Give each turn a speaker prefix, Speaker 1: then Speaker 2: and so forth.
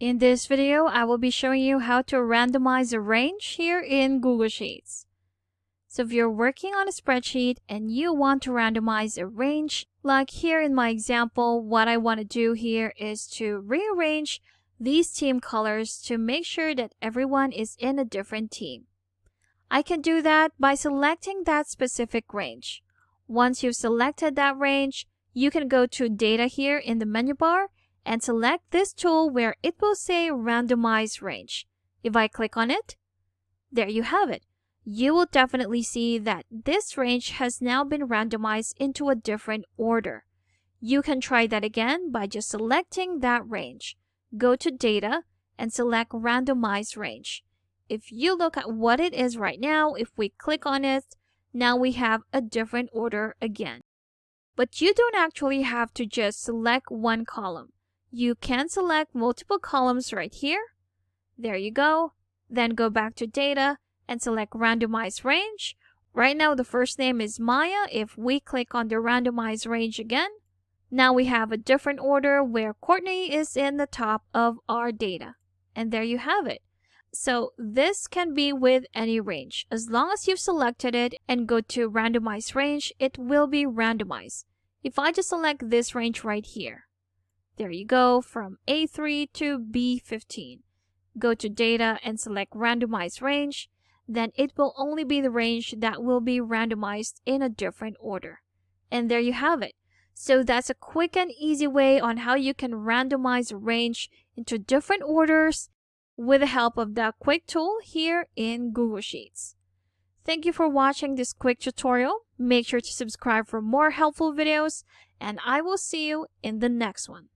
Speaker 1: In this video, I will be showing you how to randomize a range here in Google Sheets. So if you're working on a spreadsheet and you want to randomize a range, like here in my example, what I want to do here is to rearrange these team colors to make sure that everyone is in a different team. I can do that by selecting that specific range. Once you've selected that range, you can go to Data here in the menu bar and select this tool where it will say Randomize Range. If I click on it, there you have it. You will definitely see that this range has now been randomized into a different order. You can try that again by just selecting that range. Go to Data and select Randomize Range. If you look at what it is right now, if we click on it, now we have a different order again. But you don't actually have to just select one column. You can select multiple columns right here. There you go. Then go back to Data and select Randomize Range. Right now the first name is Maya. If we click on the Randomize Range again, now we have a different order where Courtney is in the top of our data. And there you have it. So this can be with any range. As long as you've selected it and go to Randomize Range, it will be randomized. If I just select this range right here, there you go, from A3 to B15. Go to Data and select Randomize Range. Then it will only be the range that will be randomized in a different order. And there you have it. So that's a quick and easy way on how you can randomize a range into different orders with the help of the quick tool here in Google Sheets. Thank you for watching this quick tutorial. Make sure to subscribe for more helpful videos, and I will see you in the next one.